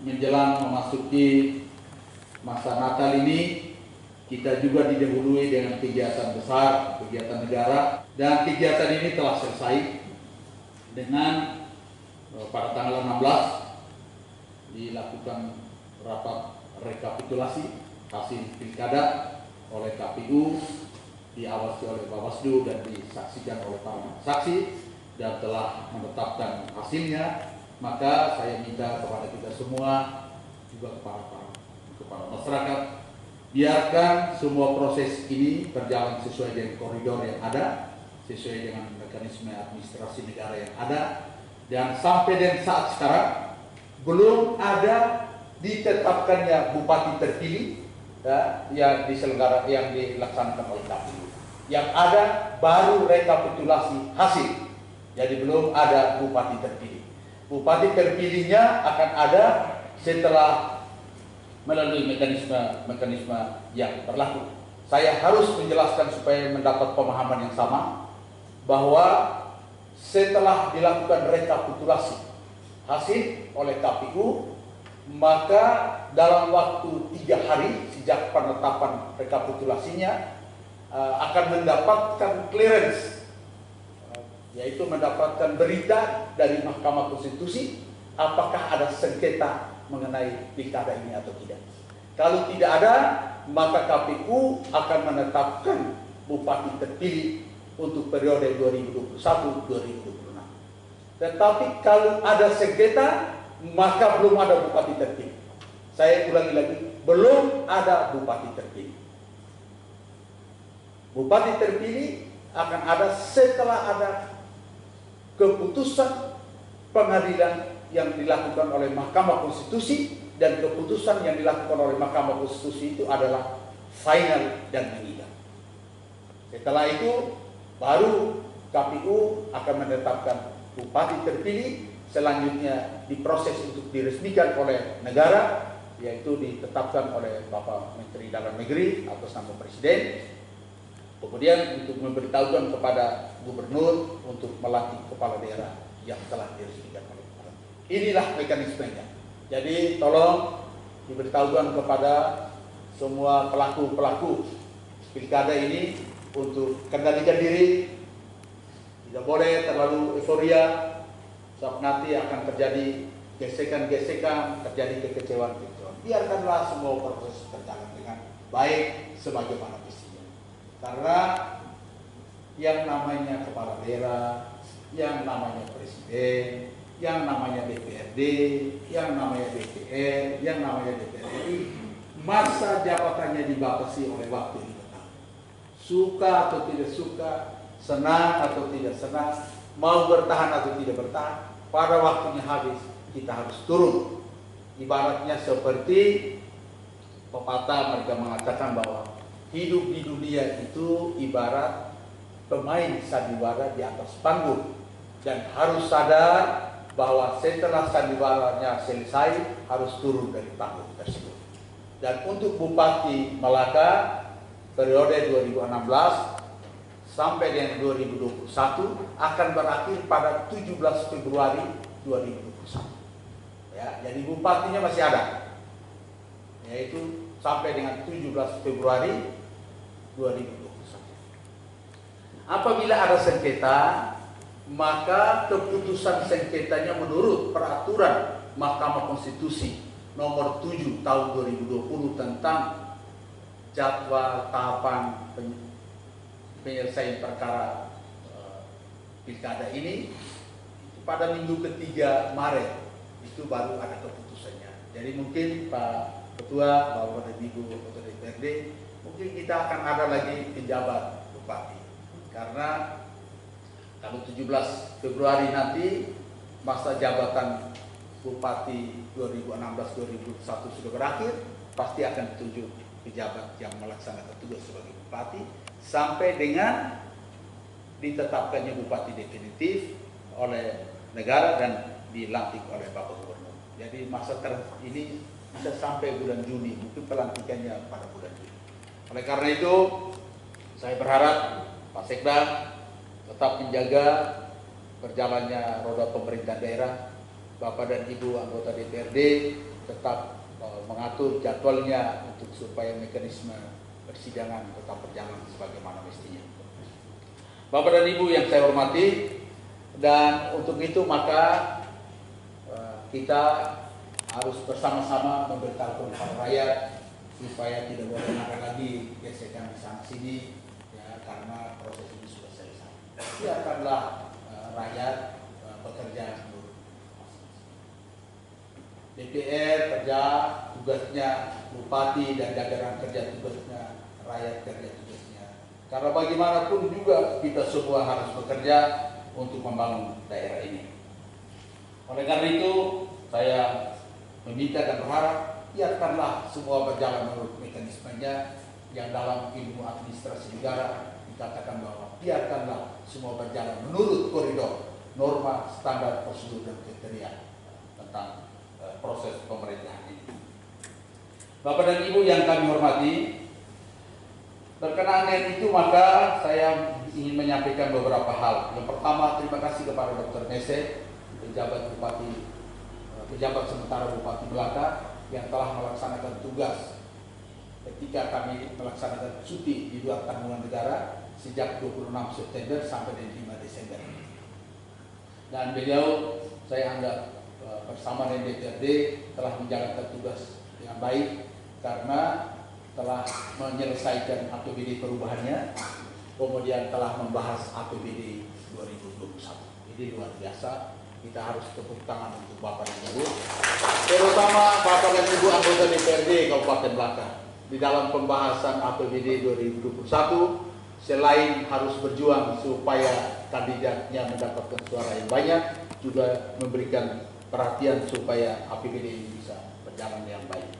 menjelang memasuki masa Natal ini, kita juga didahului dengan kegiatan besar, kegiatan negara, dan kegiatan ini telah selesai dengan pada tanggal 16 dilakukan rapat rekapitulasi hasil pilkada oleh KPU, diawasi oleh Bawaslu dan disaksikan oleh para saksi dan telah menetapkan hasilnya. Maka saya minta kepada kita semua, juga kepada masyarakat, biarkan semua proses ini berjalan sesuai dengan koridor yang ada, sesuai dengan mekanisme administrasi negara yang ada, dan sampai dengan saat sekarang belum ada ditetapkannya bupati terpilih yang dilaksanakan oleh KPU. Yang ada baru rekapitulasi hasil, jadi belum ada bupati terpilih. Bupati terpilihnya akan ada setelah melalui mekanisme yang berlaku. Saya harus menjelaskan supaya mendapat pemahaman yang sama bahwa setelah dilakukan rekapitulasi hasil oleh KPU, maka dalam waktu 3 hari sejak penetapan rekapitulasinya akan mendapatkan clearance, yaitu mendapatkan berita dari Mahkamah Konstitusi apakah ada sengketa mengenai pilkada ini atau tidak. Kalau tidak ada, maka KPU akan menetapkan bupati terpilih untuk periode 2021-2026. Tetapi kalau ada sengketa, maka belum ada bupati terpilih. Saya ulangi lagi, belum ada bupati terpilih. Bupati terpilih akan ada setelah ada keputusan pengadilan yang dilakukan oleh Mahkamah Konstitusi, dan keputusan yang dilakukan oleh Mahkamah Konstitusi itu adalah final dan mengikat. Setelah itu baru KPU akan menetapkan bupati terpilih, selanjutnya diproses untuk diresmikan oleh negara, yaitu ditetapkan oleh Bapak Menteri Dalam Negeri atas nama Presiden. Kemudian untuk memberitahukan kepada gubernur untuk melantik kepala daerah yang telah diresmikan oleh gubernur. Inilah mekanismenya. Jadi tolong diberitahukan kepada semua pelaku pilkada ini untuk kendalikan diri, tidak boleh terlalu euforia, sebab nanti akan terjadi gesekan-gesekan, terjadi kekecewaan-kekecewaan. Biarkanlah semua proses berjalan dengan baik sebagaimana mestinya. Karena yang namanya kepala daerah, yang namanya presiden, yang namanya DPRD, yang namanya DPR, yang namanya DPR, masa jabatannya dibatasi oleh waktu yang tetap. Suka atau tidak suka, senang atau tidak senang, mau bertahan atau tidak bertahan, pada waktunya habis kita harus turun. Ibaratnya seperti pepatah, mereka mengatakan bahwa hidup di dunia itu ibarat pemain sandiwara di atas panggung, dan harus sadar bahwa setelah sandiwaranya selesai harus turun dari panggung tersebut. Dan untuk Bupati Malaka periode 2016 sampai dengan 2021 akan berakhir pada 17 Februari 2021. Ya, jadi bupatinya masih ada, yaitu sampai dengan 17 Februari 2021. Apabila ada sengketa, maka keputusan sengketanya menurut peraturan Mahkamah Konstitusi nomor 7 tahun 2020 tentang jadwal tahapan penyelesaian perkara pilkada ini, pada minggu ketiga Maret itu baru ada keputusannya. Jadi mungkin Pak Ketua, Bapak dan Ibu Ketua DPRD, mungkin kita akan ada lagi penjabat bupati, karena kalau 17 Februari nanti masa jabatan bupati 2016-2021 sudah berakhir, pasti akan ditunjuk pejabat yang melaksanakan tugas sebagai bupati sampai dengan ditetapkannya bupati definitif oleh negara dan dilantik oleh Bapak Gubernur. Jadi masa ini bisa sampai bulan Juni, mungkin pelantikannya pada bulan Juni. Oleh karena itu, saya berharap Pak Sekda tetap menjaga berjalannya roda pemerintah daerah, Bapak dan Ibu anggota DPRD tetap mengatur jadwalnya untuk supaya mekanisme persidangan tetap berjalan sebagaimana mestinya. Bapak dan Ibu yang saya hormati, dan untuk itu maka kita harus bersama-sama memberitahu kepada rakyat supaya tidak boleh ada lagi gesekan di sana sini, ya, karena proses ini sudah selesai. Biarkanlah rakyat bekerja menurut DPR kerja tugasnya, bupati dan jajaran kerja tugasnya, rakyat kerja tugasnya. Karena bagaimanapun juga kita semua harus bekerja untuk membangun daerah ini. Oleh karena itu, saya meminta dan berharap biarkanlah semua berjalan menurut mekanismenya yang dalam ilmu administrasi negara dikatakan bahwa biarkanlah semua berjalan menurut koridor norma, standar, prosedur dan kriteria tentang proses pemerintahan ini. Bapak dan Ibu yang kami hormati, berkenaan dengan itu maka saya ingin menyampaikan beberapa hal. Yang pertama, terima kasih kepada Dr. Mese, pejabat sementara Bupati Melaka yang telah melaksanakan tugas ketika kami melaksanakan cuti di luar tanggungan negara sejak 26 September sampai dengan 5 Desember. Dan beliau saya anggap bersama dengan DPRD telah menjalankan tugas dengan baik karena telah menyelesaikan APBD perubahannya, kemudian telah membahas APBD 2021. Ini luar biasa. Kita harus tepuk tangan untuk Bapak dan Ibu, terutama Bapak dan Ibu anggota DPRD Kabupaten Melaka. Di dalam pembahasan APBD 2021, selain harus berjuang supaya kandidatnya mendapatkan suara yang banyak, juga memberikan perhatian supaya APBD ini bisa berjalan dengan baik.